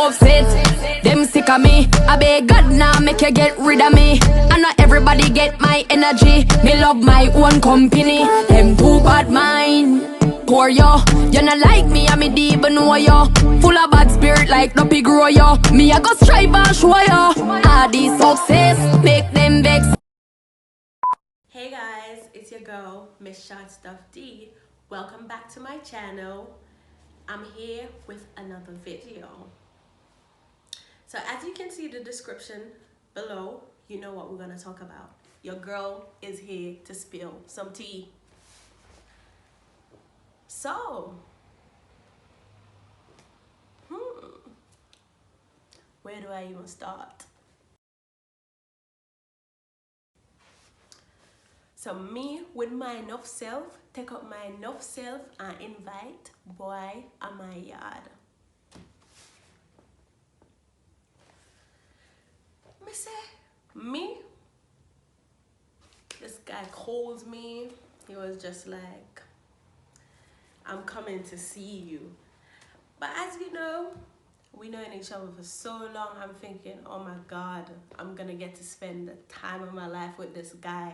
upset. Them sick of me. I beg God now make you get rid of me. I know everybody get my energy. Me love my own company. Them too bad mind. Poor yo, you not like me, I me deep know yo. Full of bad spirit like no pig grow yo. Me I go strive and show yo. All these success make them vex. Hey guys, it's your girl Ms.ShortstuffDee. Welcome back to my channel. I'm here with another video. So as you can see the description below, you know what we're gonna talk about. Your girl is here to spill some tea. So, where do I even start? So me with my enough self, take up my enough self and invite boy on my yard. Me say, me, this guy calls me, he was just like, I'm coming to see you. But as you know, we known each other for so long, I'm thinking, oh my God, I'm gonna get to spend the time of my life with this guy.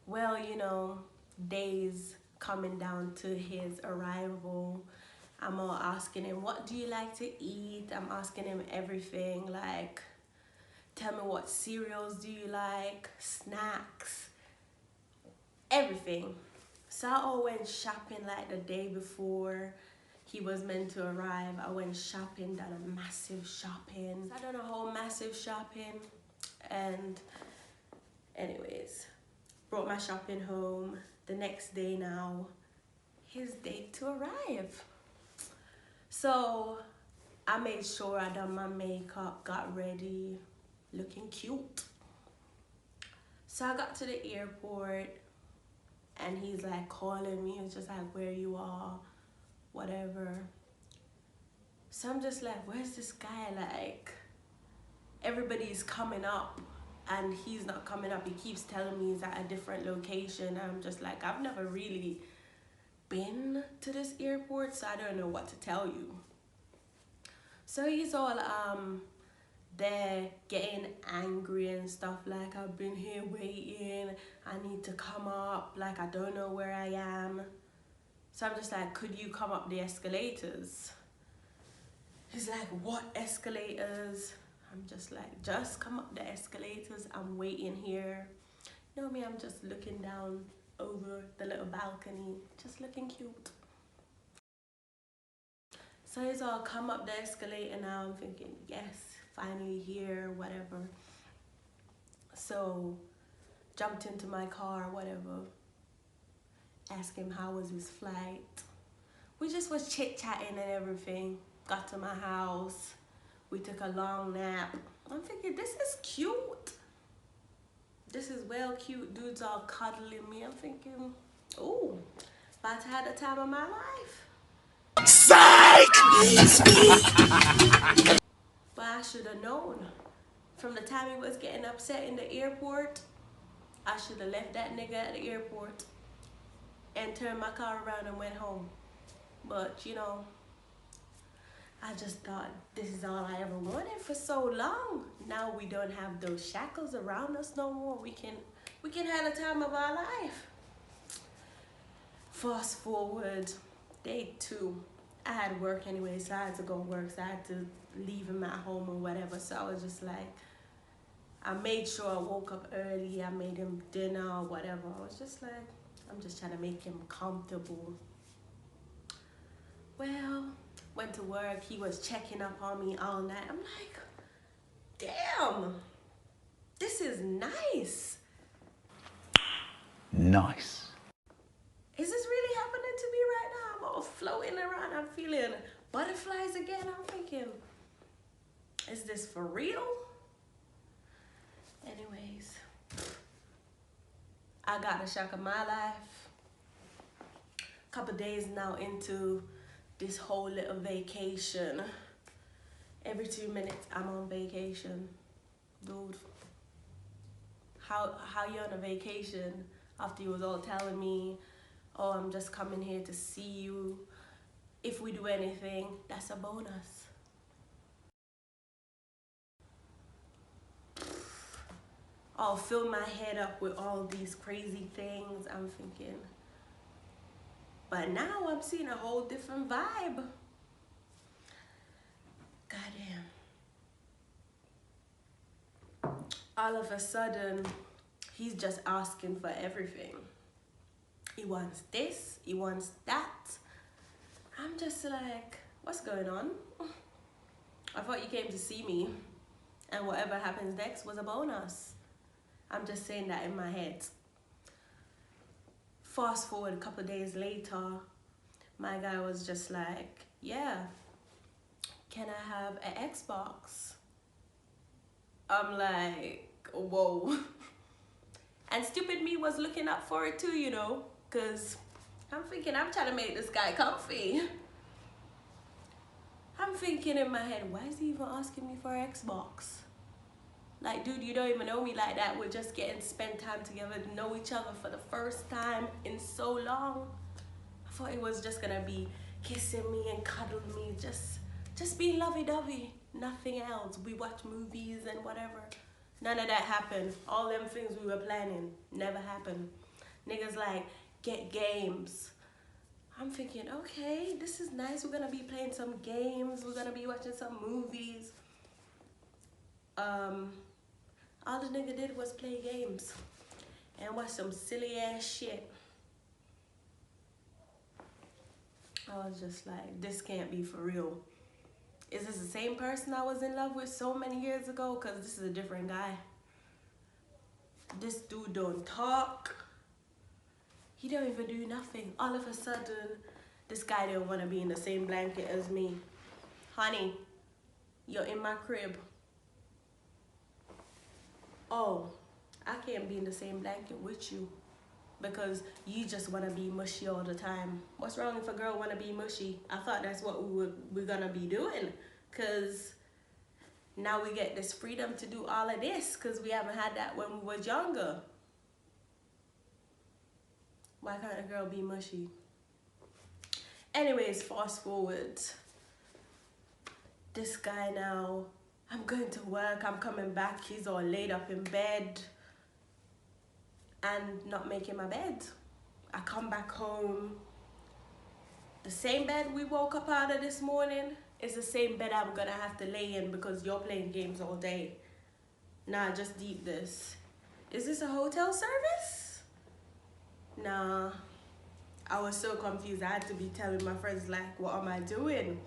Well, you know, days coming down to his arrival, I'm all asking him, what do you like to eat? I'm asking him everything, like, tell me what cereals do you like, snacks, everything. So I all went shopping like the day before he was meant to arrive. I went shopping, done a massive shopping. So I done a whole massive shopping, and anyways, brought my shopping home. The next day now, his date to arrive. So I made sure I done my makeup, got ready, looking cute. So I got to the airport and he's like calling me. He's just like, where you are, whatever. So I'm just like, where's this guy? Like, everybody's coming up and he's not coming up. He keeps telling me he's at a different location. I'm just like, I've never really been to this airport, so I don't know what to tell you. So he's all there getting angry and stuff, like, I've been here waiting, I need to come up, like, I don't know where I am. So I'm just like, could you come up the escalators? He's like, what escalators? I'm just like, just come up the escalators, I'm waiting here. You know me, I'm just looking down over the little balcony, just looking cute. So he's all, come up the escalator now. I'm thinking, yes, finally here, whatever. So jumped into my car, whatever. Asked him how was his flight. We just was chit-chatting and everything. Got to my house. We took a long nap. I'm thinking, this is cute. This is well cute. Dude's all cuddling me. I'm thinking, ooh, about to have the time of my life. Psych! But I should have known. From the time he was getting upset in the airport, I should have left that nigga at the airport and turned my car around and went home. But you know, I just thought this is all I ever wanted for so long. Now we don't have those shackles around us no more. We can have the time of our life. Fast forward, day 2. I had work anyway, so I had to go work, so I had to leave him at home or whatever. So I was just like, I made sure I woke up early, I made him dinner or whatever. I was just like, I'm just trying to make him comfortable. Well, went to work, he was checking up on me all night. I'm like, damn, this is nice. Nice. Is this really happening to me right now? I'm all floating around, I'm feeling butterflies again. I'm thinking, is this for real? Anyways, I got the shock of my life. Couple days now into this whole little vacation. Every 2 minutes I'm on vacation. Dude, how you on a vacation after you was all telling me, oh, I'm just coming here to see you, if we do anything, that's a bonus. I'll fill my head up with all these crazy things. I'm thinking, but now I'm seeing a whole different vibe. Goddamn. All of a sudden, he's just asking for everything. He wants this, he wants that. I'm just like, what's going on? I thought you came to see me, and whatever happens next was a bonus. I'm just saying that in my head. Fast forward a couple of days later, my guy was just like, yeah, can I have an Xbox? I'm like, whoa. And stupid me was looking up for it too, you know, because I'm thinking I'm trying to make this guy comfy. I'm thinking in my head, why is he even asking me for an Xbox? Like, dude, you don't even know me like that. We're just getting to spend time together, to know each other for the first time in so long. I thought it was just gonna be kissing me and cuddling me, just be lovey-dovey, nothing else. We watch movies and whatever. None of that happened. All them things we were planning never happened. Niggas like, get games. I'm thinking, okay, this is nice. We're gonna be playing some games. We're gonna be watching some movies. All the nigga did was play games and watch some silly ass shit. I was just like, this can't be for real. Is this the same person I was in love with so many years ago? Because this is a different guy. This dude don't talk. He don't even do nothing. All of a sudden, this guy don't want to be in the same blanket as me. Honey, you're in my crib. Oh, I can't be in the same blanket with you because you just want to be mushy all the time. What's wrong if a girl want to be mushy? I thought that's what we're going to be doing, because now we get this freedom to do all of this because we haven't had that when we was younger. Why can't a girl be mushy? Anyways, fast forward. This guy now, I'm going to work, I'm coming back, he's all laid up in bed and not making my bed. I come back home. The same bed we woke up out of this morning is the same bed I'm gonna have to lay in because you're playing games all day. Nah, just deep this. Is this a hotel service? Nah. I was so confused. I had to be telling my friends, like, what am I doing?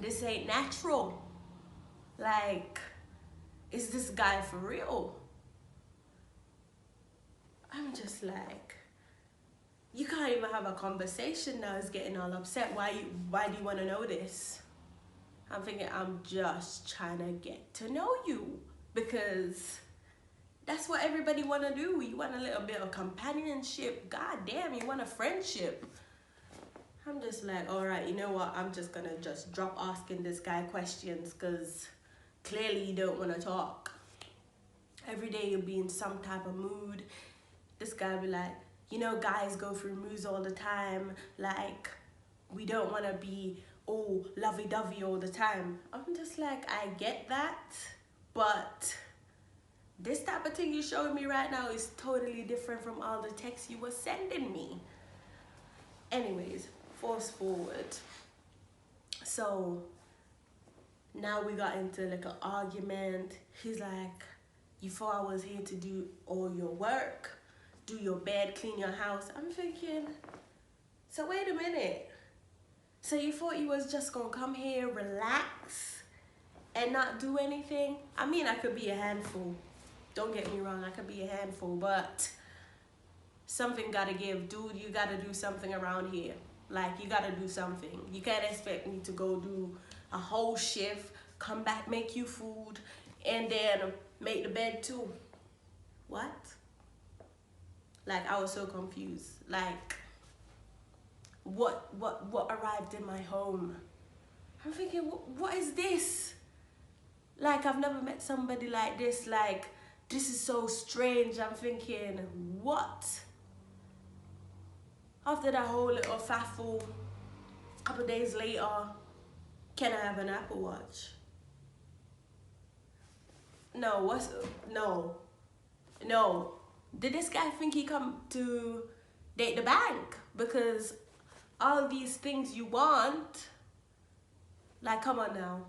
This ain't natural. Like, is this guy for real? I'm just like, you can't even have a conversation now. It's getting all upset. Why do you want to know this? I'm thinking, I'm just trying to get to know you, because that's what everybody want to do. You want a little bit of companionship. God damn, you want a friendship. I'm just like, all right, you know what? I'm just gonna just drop asking this guy questions because clearly you don't want to talk. Every day you'll be in some type of mood. This guy be like, you know, guys go through moods all the time. Like, we don't want to be all lovey-dovey all the time. I'm just like, I get that, but this type of thing you're showing me right now is totally different from all the texts you were sending me. Anyways, fast forward. So now we got into like an argument. He's like, you thought I was here to do all your work, do your bed, clean your house. I'm thinking, so wait a minute. So you thought you was just gonna come here, relax, and not do anything? I mean, I could be a handful. Don't get me wrong, I could be a handful, but something gotta give. Dude, you gotta do something around here. Like, you gotta do something. You can't expect me to go do a whole shift, come back, make you food, and then make the bed too. What? Like, I was so confused. Like, what arrived in my home? I'm thinking, what is this? Like, I've never met somebody like this. Like, this is so strange. I'm thinking, what? After that whole little faffle, couple days later, can I have an Apple Watch? No, no. Did this guy think he come to date the bank? Because all these things you want, like, come on now.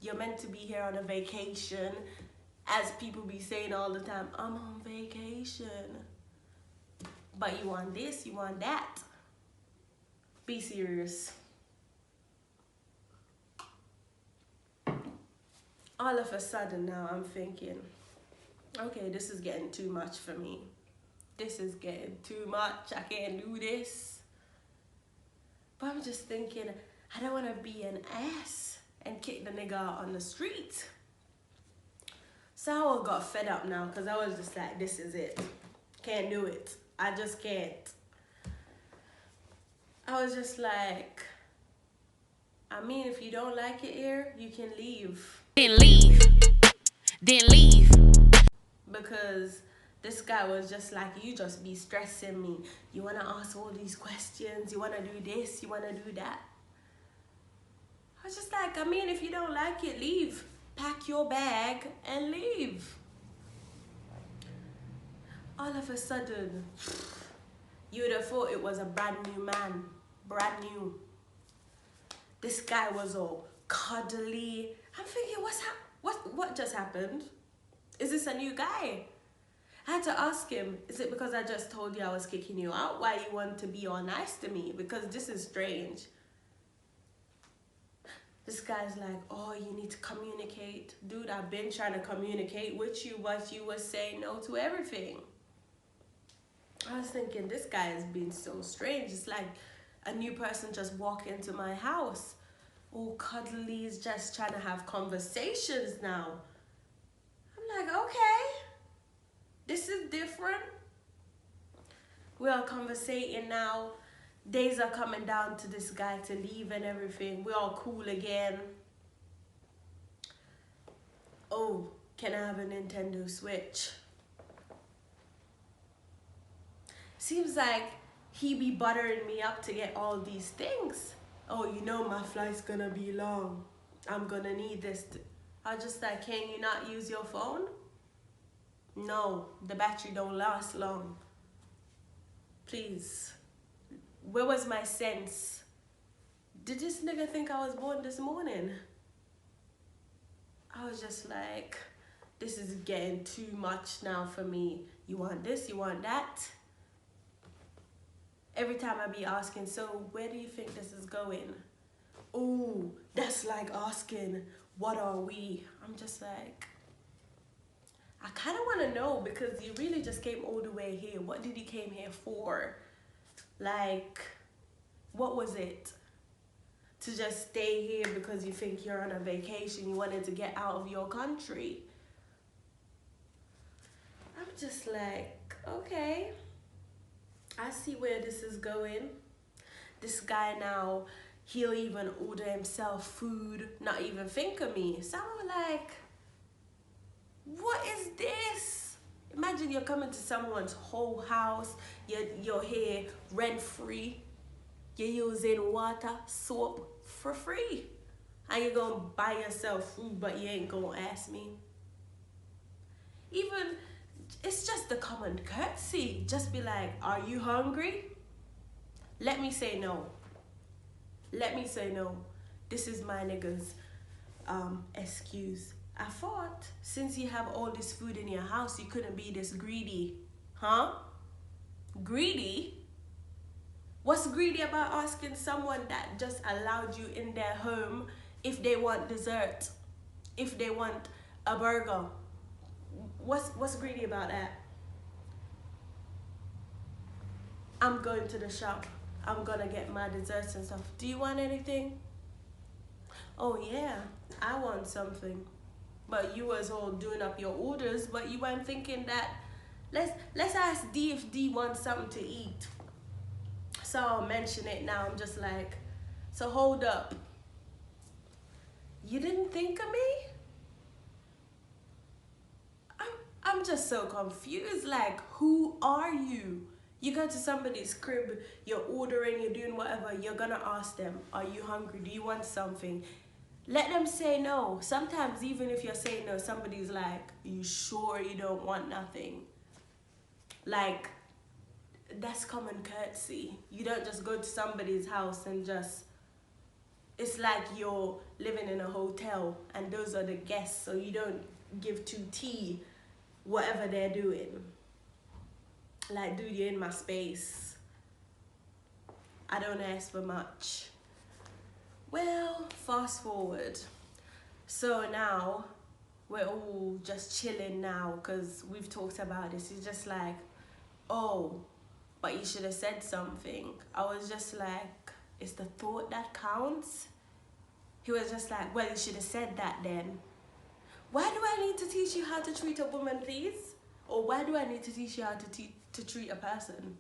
You're meant to be here on a vacation, as people be saying all the time, I'm on vacation. But you want this, you want that. Be serious. All of a sudden now I'm thinking, okay, this is getting too much for me. This is getting too much. I can't do this. But I'm just thinking, I don't want to be an ass and kick the nigga out on the street. So I got fed up now because I was just like, this is it. Can't do it. I just can't. I was just like, I mean, if you don't like it here, you can leave. Then leave. Then leave. Because this guy was just like, you just be stressing me. You want to ask all these questions. You want to do this. You want to do that. I was just like, I mean, if you don't like it, leave. Pack your bag and leave. All of a sudden, you would have thought it was a brand new man. Brand new. This guy was all cuddly. I'm thinking, what just happened? Is this a new guy? I had to ask him, is it because I just told you I was kicking you out? Why you want to be all nice to me? Because this is strange. This guy's like, oh, you need to communicate. Dude, I've been trying to communicate with you, but you were saying no to everything. I was thinking, this guy has been so strange. It's like a new person just walked into my house. All cuddly, is just trying to have conversations now. I'm like, okay, this is different. We are conversating now. Days are coming down to this guy to leave and everything. We're all cool again. Oh, can I have a Nintendo Switch? Seems like he be buttering me up to get all these things. Oh, you know my flight's gonna be long. I'm gonna need this. I was just like, can you not use your phone? No, the battery don't last long. Please. Where was my sense? Did this nigga think I was born this morning? I was just like, this is getting too much now for me. You want this, you want that. Every time I be asking, so where do you think this is going? Ooh, that's like asking, what are we? I'm just like, I kind of want to know, because you really just came all the way here. What did you came here for? Like, what was it? To just stay here because you think you're on a vacation, you wanted to get out of your country. I'm just like, okay, I see where this is going. This guy now, he'll even order himself food, not even think of me. So I'm like, what is this? Imagine you're coming to someone's whole house, you're here rent-free, you're using water, soap for free. And you're gonna buy yourself food, but you ain't gonna ask me. Even, it's just the common courtesy. Just be like, are you hungry? Let me say no. Let me say no. This is my nigga's excuse. I thought since you have all this food in your house, you couldn't be this greedy. Huh? Greedy? What's greedy about asking someone that just allowed you in their home if they want dessert? If they want a burger? What's greedy about that? I'm going to the shop. I'm gonna get my desserts and stuff. Do you want anything? Oh yeah, I want something. But you was all doing up your orders, but you weren't thinking that, let's ask D if D wants something to eat. So I'll mention it now. I'm just like, so hold up. You didn't think of me? I'm just so confused. Like, who are you? You go to somebody's crib, you're ordering, you're doing whatever, you're gonna ask them, are you hungry? Do you want something? Let them say no. Sometimes even if you're saying no, somebody's like, you sure you don't want nothing? Like, that's common courtesy. You don't just go to somebody's house and just, it's like you're living in a hotel and those are the guests, so you don't give two tea whatever they're doing. Like, dude, you're in my space. I don't ask for much. Well, fast forward. So now we're all just chilling now because we've talked about this. He's just like, oh, but you should have said something. I was just like, it's the thought that counts. He was just like, well, you should have said that then. Why do I need to teach you how to treat a woman, please? Or why do I need to teach you how to treat a person?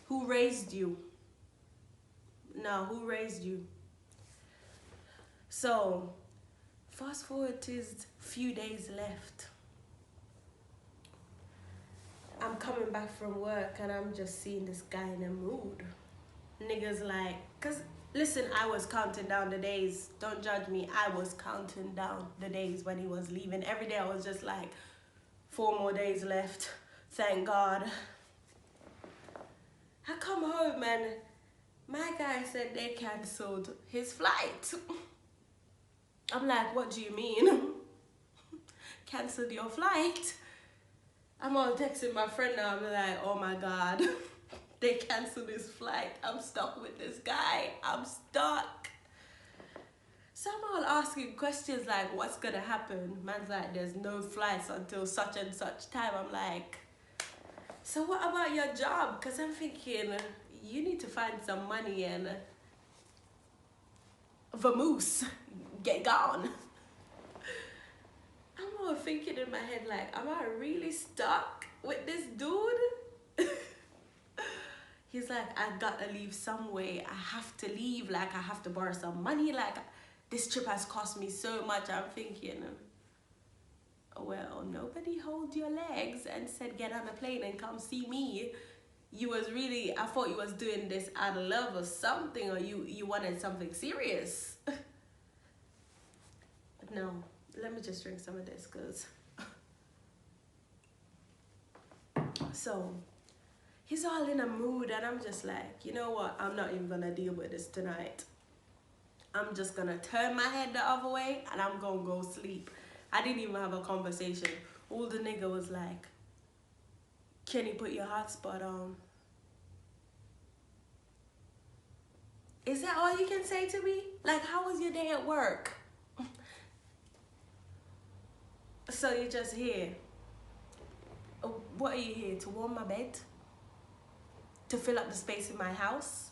Who raised you? No, who raised you? So, fast forward to few days left. I'm coming back from work and I'm just seeing this guy in a mood. Niggas like, cause listen, I was counting down the days. Don't judge me. I was counting down the days when he was leaving. Every day I was just like, 4 more days left. Thank God. I come home and my guy said they cancelled his flight. I'm like, what do you mean? Cancelled your flight? I'm all texting my friend now. I'm like, oh my God. They cancelled his flight. I'm stuck with this guy. I'm stuck. So I'm all asking questions like, what's gonna happen? Man's like, there's no flights until such and such time. I'm like, so what about your job? Because I'm thinking, you need to find some money and vamoose, get gone. I'm all thinking in my head like, am I really stuck with this dude? He's like, I gotta leave some way. I have to leave. Like, I have to borrow some money. Like, this trip has cost me so much. I'm thinking, well, nobody hold your legs and said, get on a plane and come see me. You was really, I thought you was doing this out of love or something, or you wanted something serious. No, let me just drink some of this, cause. So, he's all in a mood and I'm just like, you know what? I'm not even gonna deal with this tonight. I'm just gonna turn my head the other way and I'm gonna go sleep. I didn't even have a conversation. All the nigga was like, can you put your hotspot on? Is that all you can say to me? Like, how was your day at work? So you're just here. What are you here, to warm my bed? To fill up the space in my house?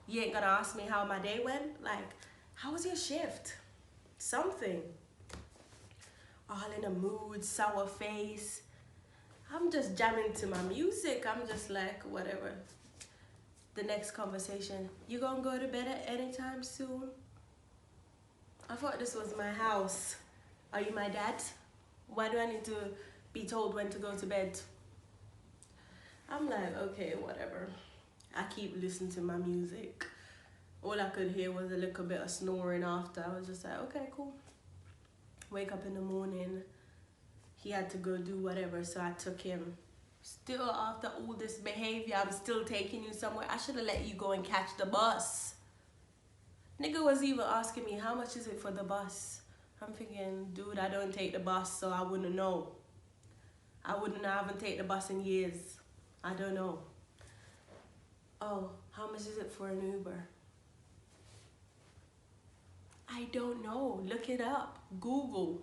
You ain't gonna ask me how my day went? Like, how was your shift? Something. All in a mood, sour face. I'm just jamming to my music. I'm just like, whatever. The next conversation, you gonna go to bed at any time soon? I thought this was my house. Are you my dad? Why do I need to be told when to go to bed? I'm like, okay, whatever. I keep listening to my music. All I could hear was a little bit of snoring after. I was just like, okay, cool. Wake up in the morning. He had to go do whatever, so I took him. Still, after all this behavior, I'm still taking you somewhere. I should have let you go and catch the bus. Nigga was even asking me, how much is it for the bus? I'm thinking, dude, I don't take the bus, so I wouldn't know. I haven't taken the bus in years. I don't know. Oh, how much is it for an Uber? I don't know. Look it up. Google.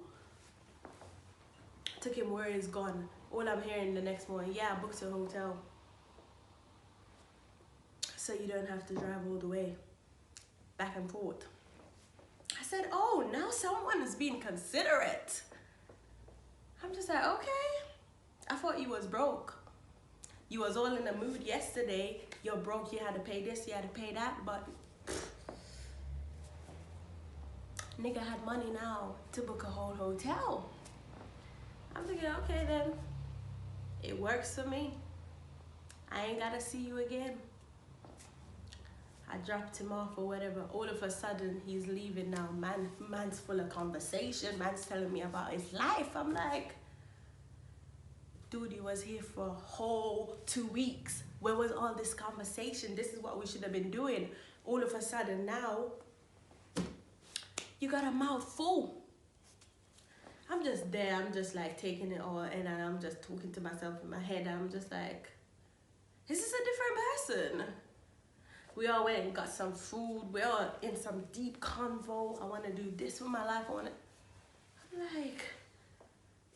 Took him where he's gone. All I'm hearing the next morning, yeah, I booked a hotel. So you don't have to drive all the way. Back and forth. I said, oh, now someone is being considerate. I'm just like, okay. I thought you was broke. You was all in the mood yesterday. You're broke, you had to pay this, you had to pay that, but nigga had money now to book a whole hotel. I'm thinking, okay then, it works for me. I ain't gotta see you again. I dropped him off or whatever. All of a sudden, he's leaving now. Man's full of conversation. Man's telling me about his life. I'm like, dude, he was here for a whole 2 weeks. Where was all this conversation? This is what we should have been doing. All of a sudden now, you got a mouth full. I'm just there. I'm just like taking it all in, and I'm just talking to myself in my head. I'm just like, is this a different person? We all went and got some food. We're all in some deep convo. I want to do this with my life. I'm like,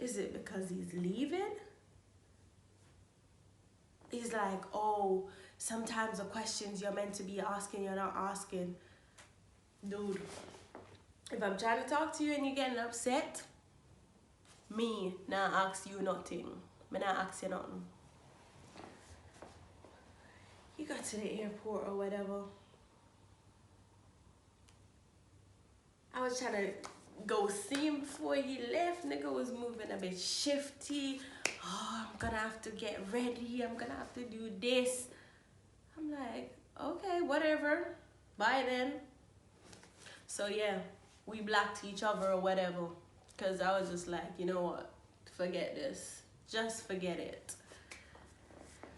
is it because he's leaving? He's like, oh, sometimes the questions you're meant to be asking, you're not asking. Dude, if I'm trying to talk to you and you're getting upset, me not ask you nothing. Me not ask you nothing. You got to the airport or whatever. I was trying to go see him before he left. Nigga was moving a bit shifty. Oh, I'm gonna have to get ready. I'm gonna have to do this. I'm like, okay, whatever. Bye then. So yeah, we blocked each other or whatever. Cause I was just like, you know what? Forget this. Just forget it.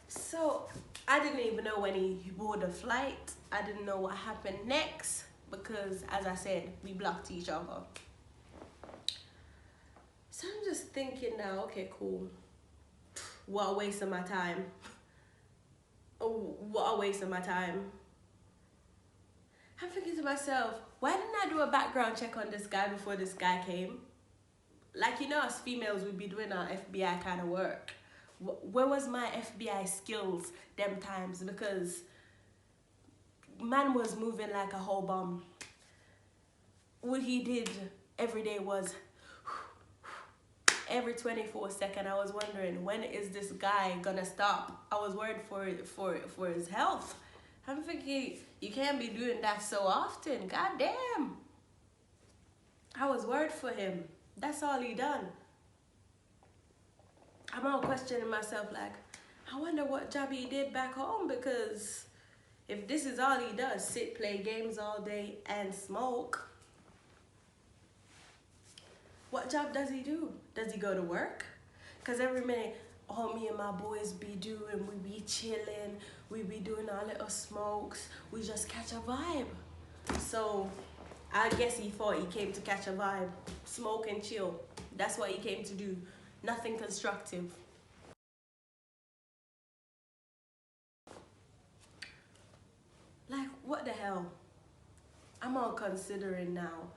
So I didn't even know when he boarded the flight. I didn't know what happened next because, as I said, we blocked each other. So I'm just thinking now, okay, cool. What a waste of my time. Oh, what a waste of my time. I'm thinking to myself, why didn't I do a background check on this guy before this guy came? Like, you know, as females, we'd be doing our FBI kind of work. Where was my FBI skills them times? Because man was moving like a whole bomb. What he did every day was every 24 seconds. I was wondering, when is this guy gonna stop? I was worried for his health. I'm thinking, you can't be doing that so often. God damn. I was worried for him. That's all he done. I'm all questioning myself like, I wonder what job he did back home, because if this is all he does, sit, play games all day and smoke, what job does he do? Does he go to work? Because every minute, all me and my boys be doing, we be chilling, we be doing our little smokes, we just catch a vibe. So I guess he thought he came to catch a vibe, smoke and chill. That's what he came to do. Nothing constructive. Like, what the hell? I'm all considering now,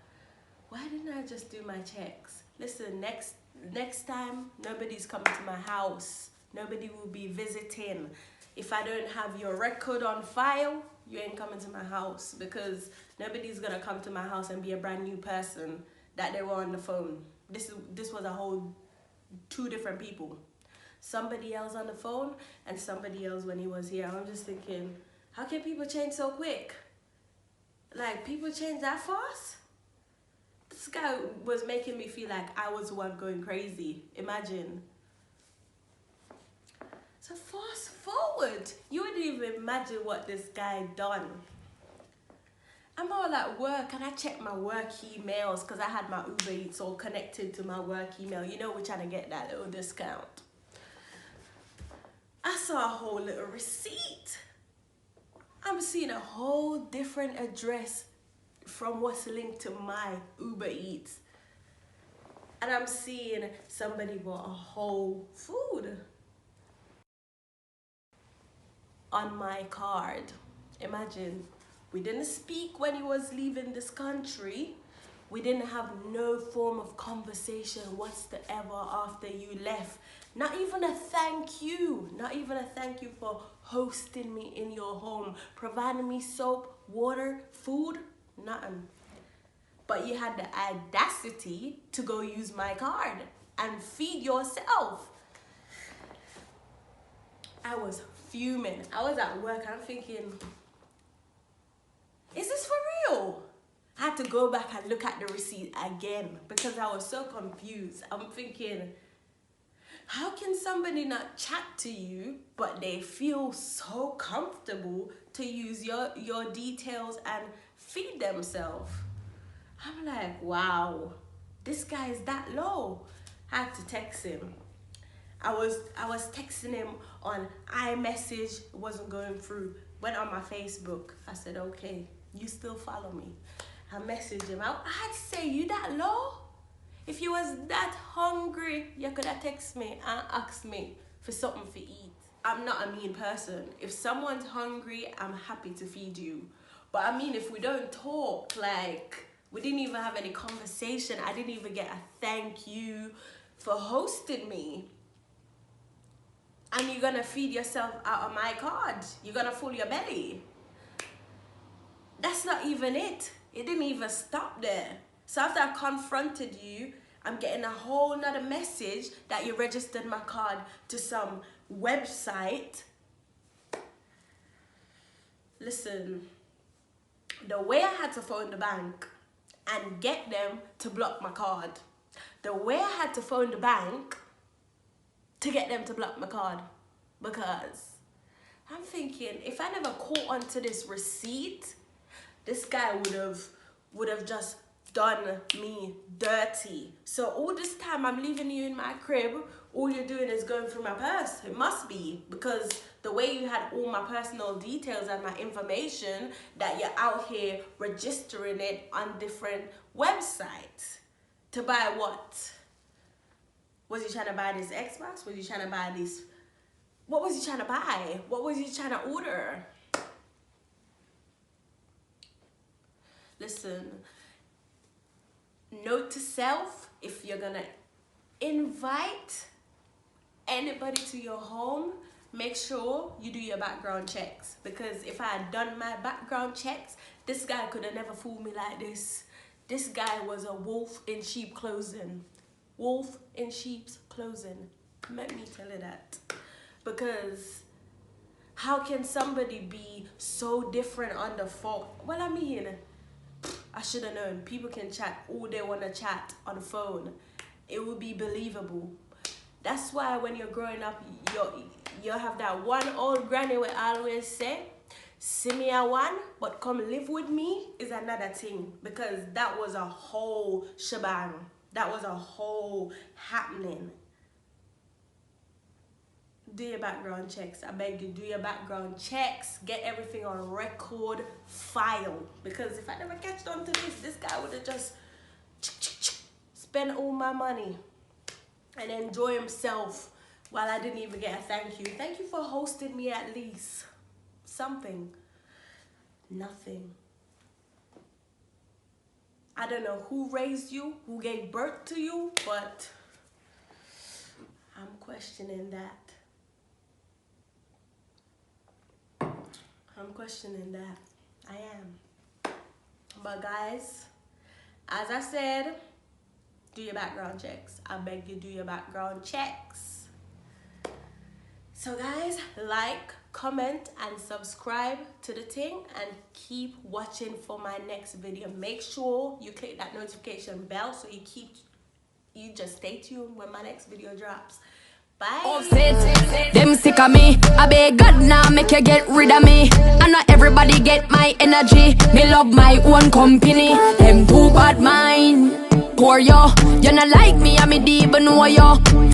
why didn't I just do my checks? Listen, next time, nobody's coming to my house. Nobody will be visiting. If I don't have your record on file, you ain't coming to my house, because nobody's gonna come to my house and be a brand new person that they were on the phone. This was a whole 2 different people. Somebody else on the phone and somebody else when he was here. I'm just thinking, how can people change so quick? Like, people change that fast? This guy was making me feel like I was the one going crazy. Imagine. So fast forward, you wouldn't even imagine what this guy done. I'm all at work and I check my work emails because I had my Uber Eats all connected to my work email. You know, we're trying to get that little discount. I saw a whole little receipt. I'm seeing a whole different address from what's linked to my Uber Eats. And I'm seeing somebody bought a whole food on my card. Imagine. We didn't speak when he was leaving this country. We didn't have no form of conversation whatsoever after you left. Not even a thank you. Not even a thank you for hosting me in your home. Providing me soap, water, food, nothing. But you had the audacity to go use my card and feed yourself. I was fuming. I was at work. I'm thinking, is this for real? I had to go back and look at the receipt again because I was so confused. I'm thinking, How can somebody not chat to you, but they feel so comfortable to use your details and feed themselves? I'm like, wow, this guy is that low. I had to text him. I was texting him on iMessage, it wasn't going through. Went on my Facebook. I said, okay, you still follow me. I messaged him. I had to say, you that low? If you was that hungry, you could have texted me and asked me for something to eat. I'm not a mean person. If someone's hungry, I'm happy to feed you. But I mean, if we don't talk, like, we didn't even have any conversation. I didn't even get a thank you for hosting me. And you're gonna feed yourself out of my card. You're gonna fill your belly. That's not even it. It didn't even stop there. So after I confronted you, I'm getting a whole nother message that you registered my card to some website. Listen, the way I had to phone the bank and get them to block my card, the way I had to phone the bank to get them to block my card, because I'm thinking, if I never caught onto this receipt, this guy would have just done me dirty. So all this time I'm leaving you in my crib, all you're doing is going through my purse. It must be, because the way you had all my personal details and my information, that you're out here registering it on different websites. To buy what? Was he trying to buy this Xbox? Was he trying to buy this? What was he trying to buy? What was he trying to order? Listen, note to self, if you're gonna invite anybody to your home, make sure you do your background checks. Because if I had done my background checks, this guy could have never fooled me like this. This guy was a wolf in sheep clothing. Wolf in sheep's clothing. Let me tell you that. Because how can somebody be so different on the phone? Well, I mean, I should have known. People can chat all they want to chat on the phone. It would be believable. That's why when you're growing up, you have that one old granny will always say, see me a one, but come live with me is another thing. Because that was a whole shebang. That was a whole happening. Do your background checks. I beg you, do your background checks. Get everything on record file. Because if I never catched on to this guy would have just spent all my money and enjoy himself while I didn't even get a thank you. Thank you for hosting me at least. Something. Nothing. I don't know who raised you, who gave birth to you, but I'm questioning that. I'm questioning that. I am. But guys, as I said, do your background checks. I beg you, do your background checks. So guys, like, comment, and subscribe to the thing, and keep watching for my next video. Make sure you click that notification bell so you just stay tuned when my next video drops. Bye. Them sick of me. I beg God now make you get rid of me. And not everybody get my energy. Me love my own company. Them too bad mind. Poor yo, you not like me, I me deep know yo.